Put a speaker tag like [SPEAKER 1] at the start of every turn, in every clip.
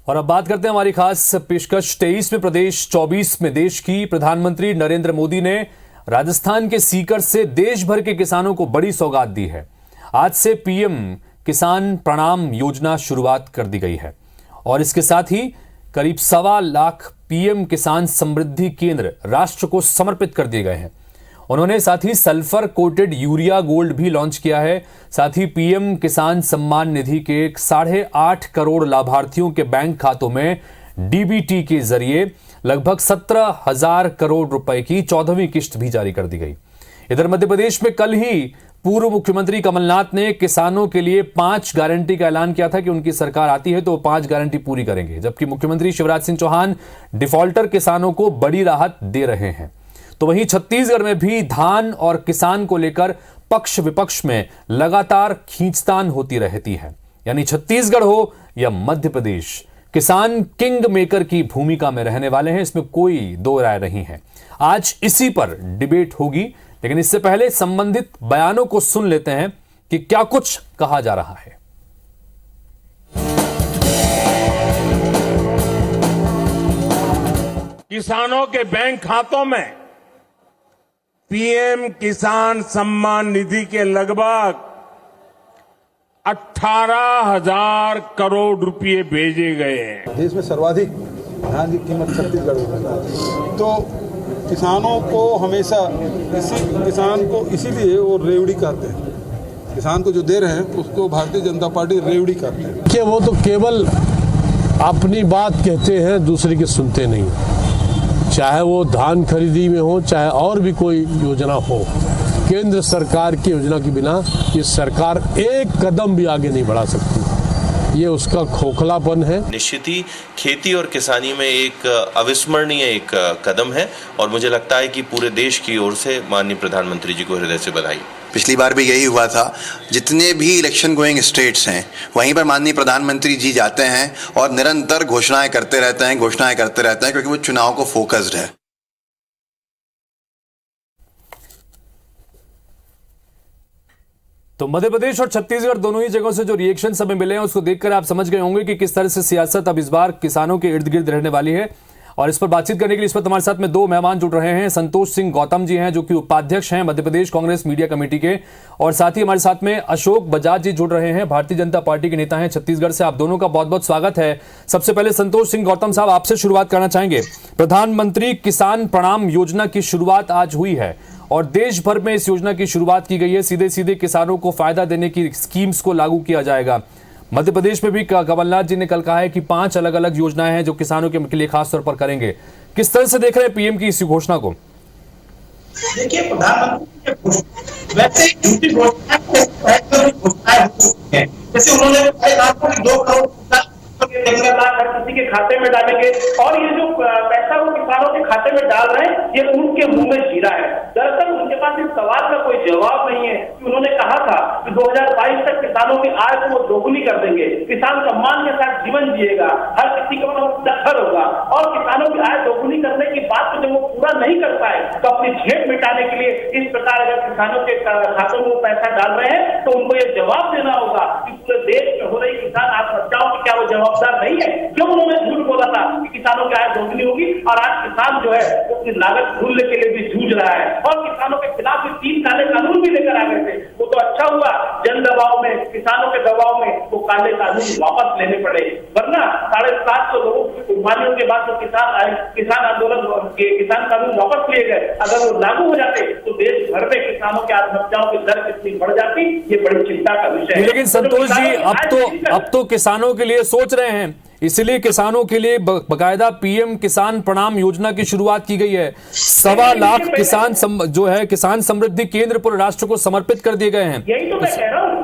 [SPEAKER 1] और अब बात करते हैं हमारी खास पेशकश 23 में प्रदेश 24 में देश की। प्रधानमंत्री नरेंद्र मोदी ने राजस्थान के सीकर से देश भर के किसानों को बड़ी सौगात दी है। आज से पीएम किसान प्रणाम योजना शुरुआत कर दी गई है और इसके साथ ही करीब 1.25 लाख पीएम किसान समृद्धि केंद्र राष्ट्र को समर्पित कर दिए गए हैं। उन्होंने साथ ही सल्फर कोटेड यूरिया गोल्ड भी लॉन्च किया है। साथ ही पीएम किसान सम्मान निधि के 8.5 करोड़ लाभार्थियों के बैंक खातों में डीबीटी के जरिए लगभग 17,000 करोड़ रुपए की 14वीं किश्त भी जारी कर दी गई। इधर मध्य प्रदेश में कल ही पूर्व मुख्यमंत्री कमलनाथ ने किसानों के लिए 5 गारंटी का ऐलान किया था कि उनकी सरकार आती है तो 5 गारंटी पूरी करेंगे, जबकि मुख्यमंत्री शिवराज सिंह चौहान डिफॉल्टर किसानों को बड़ी राहत दे रहे हैं। तो वहीं छत्तीसगढ़ में भी धान और किसान को लेकर पक्ष विपक्ष में लगातार खींचतान होती रहती है। यानी छत्तीसगढ़ हो या मध्य प्रदेश, किसान किंग मेकर की भूमिका में रहने वाले हैं, इसमें कोई दो राय नहीं है। आज इसी पर डिबेट होगी, लेकिन इससे पहले संबंधित बयानों को सुन लेते हैं कि क्या कुछ कहा जा रहा है।
[SPEAKER 2] किसानों के बैंक खातों में पीएम किसान सम्मान निधि के लगभग 18,000 करोड़ रुपए भेजे गए हैं।
[SPEAKER 3] देश में सर्वाधिक धान की कीमत छत्तीसगढ़ में, तो किसानों को हमेशा किसान को इसीलिए वो रेवड़ी कहते हैं। किसान को जो दे रहे हैं उसको भारतीय जनता पार्टी रेवड़ी कहते हैं
[SPEAKER 4] कि वो तो केवल अपनी बात कहते हैं, दूसरे की सुनते नहीं। चाहे वो धान खरीदी में हो, चाहे और भी कोई योजना हो, केंद्र सरकार की योजना के बिना ये सरकार एक कदम भी आगे नहीं बढ़ा सकती। ये उसका खोखलापन है।
[SPEAKER 5] निश्चित ही खेती और किसानी में एक अविस्मरणीय एक कदम है और मुझे लगता है कि पूरे देश की ओर से माननीय प्रधानमंत्री जी को हृदय से बधाई।
[SPEAKER 6] पिछली बार भी यही हुआ था। जितने भी इलेक्शन गोइंग स्टेट्स हैं वहीं पर माननीय प्रधानमंत्री जी जाते हैं और निरंतर घोषणाएं करते रहते हैं क्योंकि वो चुनाव को फोकस्ड है।
[SPEAKER 1] तो मध्य प्रदेश और छत्तीसगढ़ दोनों ही जगहों से जो रिएक्शन हमें मिले हैं उसको देखकर आप समझ गए होंगे कि किस तरह से सियासत अब इस बार किसानों के इर्द गिर्द रहने वाली है। और इस पर बातचीत करने के लिए इस वक्त हमारे साथ में 2 मेहमान जुड़ रहे हैं। संतोष सिंह गौतम जी हैं जो कि उपाध्यक्ष हैं मध्य प्रदेश कांग्रेस मीडिया कमेटी के, और साथ ही हमारे साथ में अशोक बजाज जी जुड़ रहे हैं, भारतीय जनता पार्टी के नेता हैं छत्तीसगढ़ से। आप दोनों का बहुत बहुत स्वागत है। सबसे पहले संतोष सिंह गौतम साहब, आपसे शुरुआत करना चाहेंगे। प्रधानमंत्री किसान प्रणाम योजना की शुरुआत आज हुई है और देश भर में इस योजना की शुरुआत की गई है। सीधे सीधे किसानों को फायदा देने की स्कीम्स को लागू किया जाएगा। मध्य प्रदेश में भी कमलनाथ जी ने कल कहा है कि 5 अलग अलग योजनाएं हैं जो किसानों के लिए खास तौर पर करेंगे। किस तरह से देख रहे हैं पीएम की इस घोषणा को?
[SPEAKER 7] देखिए, प्रधानमंत्री की वैसे झूठी घोषणाएं हैं। जैसे उन्होंने कहा कि 2 करोड़ हर किसी के खाते में डालेंगे, और ये जो पैसा वो किसानों के खाते में डाल रहे हैं ये उनके मुंह में जीरा है। दरअसल उनके पास इस सवाल का कोई जवाब नहीं है कि उन्होंने कहा था कि 2022 तक किसानों की आय को वो दोगुनी कर देंगे, किसान सम्मान के साथ जीवन जिएगा, हर किसी का घर होगा, और किसानों की आय दोगुनी करने की बात को जब वो पूरा नहीं कर पाए तो अपनी झेप मिटाने के लिए इस प्रकार अगर किसानों के खातों में वो पैसा डाल रहे हैं तो उनको ये जवाब देना होगा कि पूरे देश में हो रही किसान आत्महत्याओं की क्या वो जवाबदार नहीं है? क्यों उन्होंने झूठ बोला था कि किसानों की आय दोगुनी होगी, और आज किसान जो है वो अपनी लागत मूल्य के लिए भी जूझ रहा है, और किसानों के खिलाफ भी 3 काले कानून भी लेकर आ गए थे। वो तो अच्छा हुआ जन दबाव में, किसानों के दबाव में वो काले कानून वापस लेने पड़े, वरना 750 लोगों की कुर्बानियों के बाद तो किसान आंदोलन के किसान कानून वापस लिए गए। अगर वो लागू हो जाते तो देश भर में किसानों की आत्महत्याओं की दर कितनी बढ़ जाती, ये बड़ी चिंता का विषय है।
[SPEAKER 1] लेकिन संतोष जी, अब तो किसानों के लिए सोच रहे हैं, इसलिए किसानों के लिए बकायदा पीएम किसान प्रणाम योजना की शुरुआत की गई है। 1.25 लाख किसान जो है किसान समृद्धि केंद्र पूरे राष्ट्र को समर्पित कर दिए गए हैं।
[SPEAKER 7] यही तो मैं कह रहा हूँ,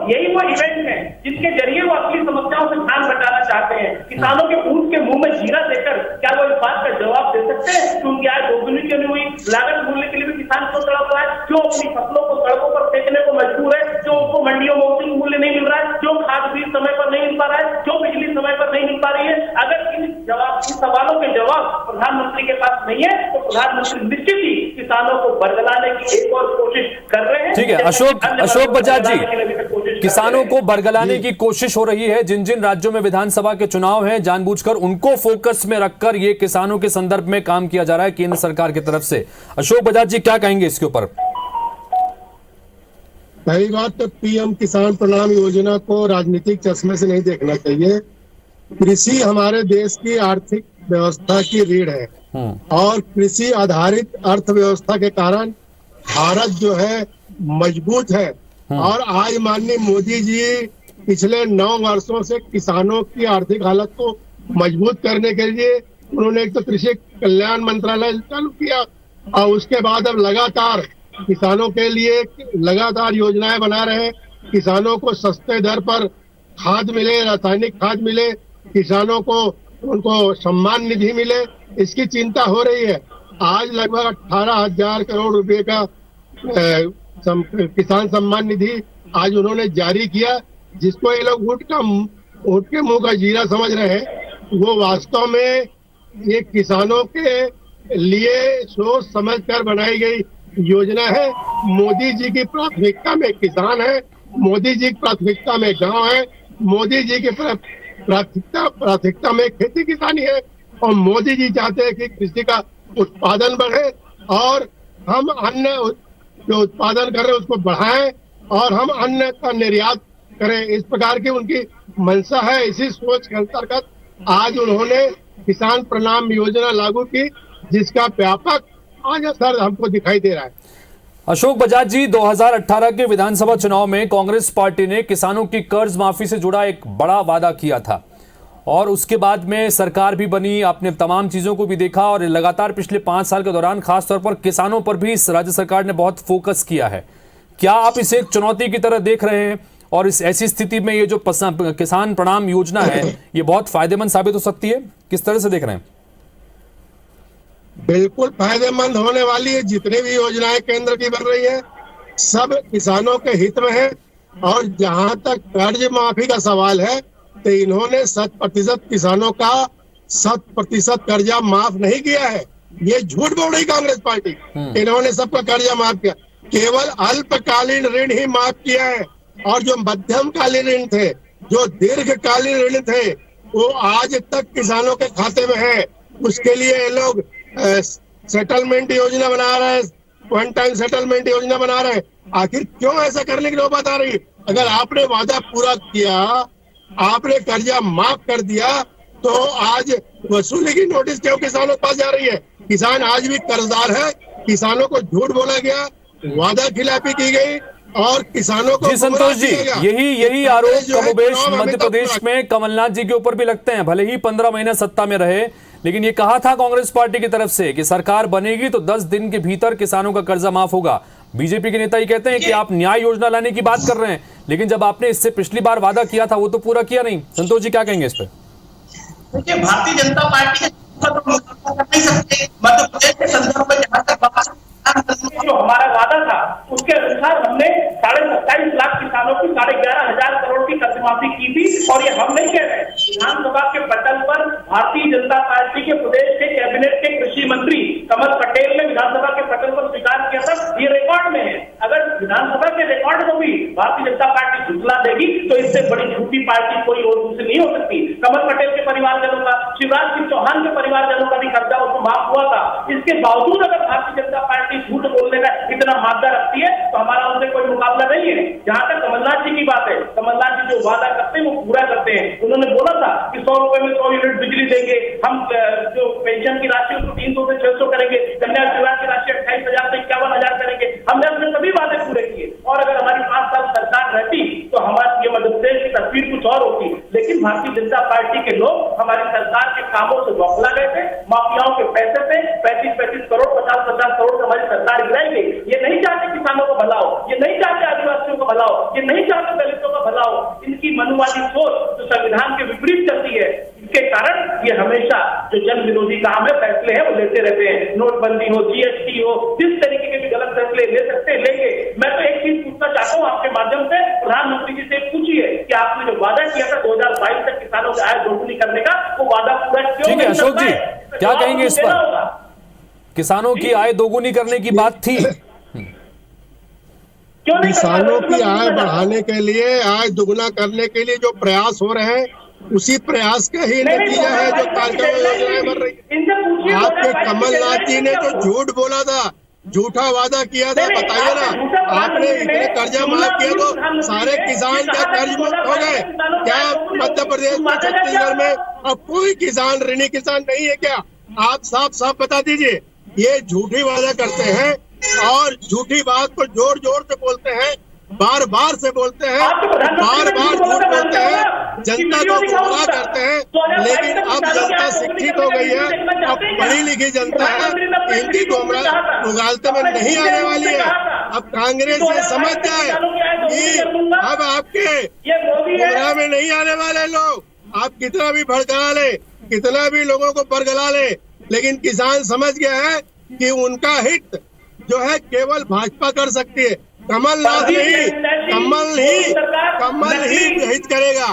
[SPEAKER 7] यही वो इवेंट है जिसके जरिए वो अपनी समस्याओं से ध्यान बचाना चाहते हैं। किसानों के ऊँट के मुंह में जीरा देकर क्या वो इस बात का जवाब दे सकते हैं कि उनकी आय दोगुनी क्यों नहीं हुई? लागत मूल्य के लिए भी किसान क्यों तड़प रहा है? क्यों अपनी फसलों को सड़कों पर फेंकने को मजबूर है? क्यों उनको मंडियों में उचित मूल्य नहीं मिल रहा है? क्यों खाद बीज समय पर नहीं मिल पा रहा है? क्यों बिजली समय पर नहीं मिल पा रही है? अगर इन सवालों के जवाब प्रधानमंत्री के पास नहीं है तो प्रधानमंत्री निश्चित ही किसानों को बरगलाने की एक और कोशिश कर रहे हैं।
[SPEAKER 1] ठीक है, अशोक बजाज जी, किसानों को बरगलाने की कोशिश हो रही है। जिन जिन राज्यों में विधानसभा के चुनाव हैं, जानबूझकर उनको फोकस में रखकर ये किसानों के संदर्भ में काम किया जा रहा है केंद्र सरकार की तरफ से। अशोक बजाज जी क्या कहेंगे इसके ऊपर?
[SPEAKER 8] पहली बात तो पीएम किसान प्रणाम योजना को राजनीतिक चश्मे से नहीं देखना चाहिए। कृषि हमारे देश की आर्थिक व्यवस्था की रीढ़ है और कृषि आधारित अर्थव्यवस्था के कारण भारत जो है मजबूत है। और आज माननीय मोदी जी पिछले 9 वर्षों से किसानों की आर्थिक हालत को मजबूत करने के लिए उन्होंने एक तो कृषि कल्याण मंत्रालय चालू किया और उसके बाद अब लगातार किसानों के लिए लगातार योजनाएं बना रहे हैं। किसानों को सस्ते दर पर खाद मिले, रासायनिक खाद मिले, किसानों को उनको सम्मान निधि मिले, इसकी चिंता हो रही है। आज लगभग 18,000 करोड़ रुपए का किसान सम्मान निधि आज उन्होंने जारी किया, जिसको ये लोग ऊँट के मुंह का जीरा समझ रहे हैं। वो वास्तव में ये किसानों के लिए सोच समझ कर बनाई गई योजना है। मोदी जी की प्राथमिकता में किसान है, मोदी जी की प्राथमिकता में गांव है, मोदी जी की प्राथमिकता में खेती किसानी है और मोदी जी चाहते हैं कि कृषि का उत्पादन बढ़े और हम अन्न जो उत्पादन कर रहे हैं उसको बढ़ाएं और हम अन्न का निर्यात करें। इस प्रकार की उनकी मंशा है। इसी सोच के अंतर्गत आज उन्होंने किसान प्रणाम योजना लागू की, जिसका व्यापक आज असर हमको दिखाई दे रहा है।
[SPEAKER 1] अशोक बजाज जी, 2018 के विधानसभा चुनाव में कांग्रेस पार्टी ने किसानों की कर्ज माफी से जुड़ा एक बड़ा वादा किया था और उसके बाद में सरकार भी बनी, आपने तमाम चीजों को भी देखा और लगातार पिछले 5 साल के दौरान खासतौर पर किसानों पर भी इस राज्य सरकार ने बहुत फोकस किया है। क्या आप इसे एक चुनौती की तरह देख रहे हैं और इस ऐसी स्थिति में ये जो किसान प्रणाम योजना है ये बहुत फायदेमंद साबित हो सकती है? किस तरह से देख रहे हैं?
[SPEAKER 8] बिल्कुल फायदेमंद होने वाली है। जितनी भी योजनाएं केंद्र की बन रही है सब किसानों के हित में है। और जहां तक कर्ज माफी का सवाल है तो इन्होंने 100% किसानों का 100% कर्जा माफ नहीं किया है। ये झूठ बोल रही कांग्रेस पार्टी। इन्होंने सबका कर्जा माफ किया, केवल अल्पकालीन ऋण ही माफ किया है और जो मध्यमकालीन ऋण थे, जो दीर्घकालीन ऋण थे, वो आज तक किसानों के खाते में है। उसके लिए ये लोग सेटलमेंट योजना बना रहे हैं, वन टाइम सेटलमेंट योजना बना रहे हैं। आखिर क्यों ऐसा करने की नौबत आ रही है? अगर आपने वादा पूरा किया, आपने कर्जा माफ कर दिया, तो आज वसूली की नोटिस क्यों किसानों के पास जा रही है? किसान आज भी कर्जदार है। किसानों को झूठ बोला गया, वादा खिलाफी की गई और किसानों को
[SPEAKER 1] जी संतोष जी, यही आरोप कमोबेश मध्य प्रदेश में कमलनाथ जी के ऊपर भी लगते हैं। भले ही 15 महीने सत्ता में रहे, लेकिन ये कहा था कांग्रेस पार्टी की तरफ से कि सरकार बनेगी तो 10 दिन के भीतर किसानों का कर्जा माफ होगा। बीजेपी के नेता ये कहते हैं कि आप न्याय योजना लाने की बात कर रहे हैं, लेकिन जब आपने इससे पिछली बार वादा किया था वो तो पूरा किया नहीं। संतोष जी क्या कहेंगे इस पर?
[SPEAKER 7] देखिए, भारतीय जनता पार्टी नहीं सकते मध्य प्रदेश के संदर्भ में जहां तक जो हमारा वादा था उसके अनुसार हमने 27.5 लाख किसानों की 11,500 करोड़ की कर्ज माफी की थी। और ये हम नहीं कह रहे, विधानसभा के पटल पर भारतीय जनता पार्टी के प्रदेश के कैबिनेट के कृषि मंत्री कमल पटेल ने विधानसभा के पटल पर स्वीकार किया था। ये रिकॉर्ड में है। अगर विधानसभा के रिकॉर्ड को भी भारतीय जनता पार्टी झुठला देगी तो इससे बड़ी झूठी पार्टी कोई और दूसरी नहीं हो सकती। कमल पटेल के परिवारजनों का, शिवराज सिंह चौहान के परिवारजनों का भी कर्जा उसको माफ हुआ था। इसके बावजूद अगर भारतीय जनता पार्टी झूठ बोलने का इतना मादा रखती है तो हमारा उनसे कोई मुकाबला नहीं है। जहां तक कमलनाथ जी की बात है, कमलनाथ जी जो वादा करते हैं वो पूरा करते हैं। उन्होंने बोला था कि 100 रुपए में 100 यूनिट बिजली देंगे, हम जो पेंशन की राशि उसको 300 से 600 करेंगे, कन्या विवाह की राशि 28,000 से 51,000 करेंगे। हमने अपने सभी वादे पूरे किए और अगर हमारी 5 साल सरकार रहती तो हमारी ये मध्य प्रदेश की तस्वीर कुछ और होती। लेकिन भारतीय जनता पार्टी के लोग हमारी सरकार के कामों से बौखला गए थे। माफियाओं के पैसे से 35-35 करोड़ 50-50 करोड़ हमारी सरकार गिराई गई। ये नहीं चाहते किसानों को भला हो, ये नहीं चाहते आदिवासियों को भला हो, ये नहीं चाहते दलितों का भला हो। इनकी मनुवादी सोच जो संविधान के विपरीत चलती है, इसके कारण ये हमेशा जो जन विरोधी काम है, फैसले हैं वो लेते रहते हैं। नोटबंदी हो, जीएसटी हो, जिस तरीके के भी गलत फैसले ले सकते हैं, लेंगे। मैं तो एक चीज पूछना चाहता हूँ आपके माध्यम से, प्रधानमंत्री जी से पूछिए कि आपने जो वादा किया था 2022 तक किसानों की आय दोगुनी करने का, वो वादा पूरा क्यों नहीं?
[SPEAKER 1] अशोक जी क्या कहेंगे इस पर? किसानों की आय दोगुनी करने की बात थी।
[SPEAKER 7] क्यों नहीं करता?
[SPEAKER 8] किसानों की आय बढ़ाने के लिए, आय दुगना करने के लिए जो प्रयास हो रहे हैं, उसी प्रयास का ही नतीजा है जो कार्यक्रम योजनाएं बन रही है।
[SPEAKER 7] इनसे पूछिए
[SPEAKER 8] आपके कमलनाथ जी ने जो झूठ बोला था, झूठा वादा किया था, बताइए ना, आपने इतने कर्जा माफ किया तो सारे किसान क्या कर्ज मुक्त हो गए? क्या मध्य प्रदेश में, छत्तीसगढ़ में अब कोई किसान ऋणी किसान नहीं है क्या? आप साफ साफ बता दीजिए। ये झूठी वादा करते हैं और झूठी बात को जोर जोर से बोलते हैं, बार बार से बोलते हैं, बार बार झूठ बोलते हैं, जनता को गुमराह करते हैं। लेकिन अब जनता शिक्षित हो गई है, अब पढ़ी लिखी जनता है, इनकी मुगालते में नहीं आने वाली है। अब कांग्रेस ये समझ जाए कि अब आपके गुमराह में नहीं आने वाले लोग। आप कितना भी भड़का ले, कितना भी लोगों को बरगला ले, लेकिन किसान समझ गया है कि उनका हित जो है केवल भाजपा कर सकती है, कमलनाथ नहीं। कमल ही हित करेगा,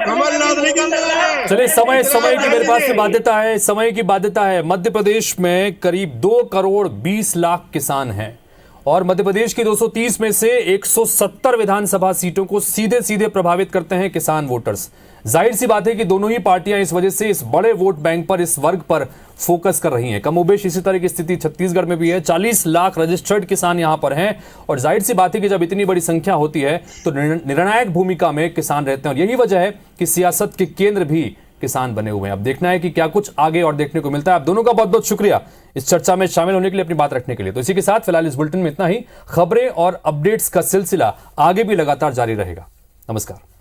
[SPEAKER 8] कमलनाथ नहीं करने वाले।
[SPEAKER 1] चलिए, समय की मेरे पास बाध्यता है, समय की बाध्यता है। मध्य प्रदेश में करीब 2 करोड़ 20 लाख किसान हैं और मध्य प्रदेश की 230 में से 170 विधानसभा सीटों को सीधे सीधे प्रभावित करते हैं किसान वोटर्स। जाहिर सी बात है कि दोनों ही पार्टियां इस वजह से इस बड़े वोट बैंक पर, इस वर्ग पर फोकस कर रही हैं। कमोबेश इसी तरह की स्थिति छत्तीसगढ़ में भी है। 40 लाख रजिस्टर्ड किसान यहां पर हैं और जाहिर सी बात है कि जब इतनी बड़ी संख्या होती है तो निर्णायक भूमिका में किसान रहते हैं और यही वजह है कि सियासत के केंद्र भी किसान बने हुए हैं। अब देखना है कि क्या कुछ आगे और देखने को मिलता है। आप दोनों का बहुत बहुत शुक्रिया इस चर्चा में शामिल होने के लिए, अपनी बात रखने के लिए। तो इसी के साथ फिलहाल इस बुलेटिन में इतना ही। खबरें और अपडेट्स का सिलसिला आगे भी लगातार जारी रहेगा। नमस्कार।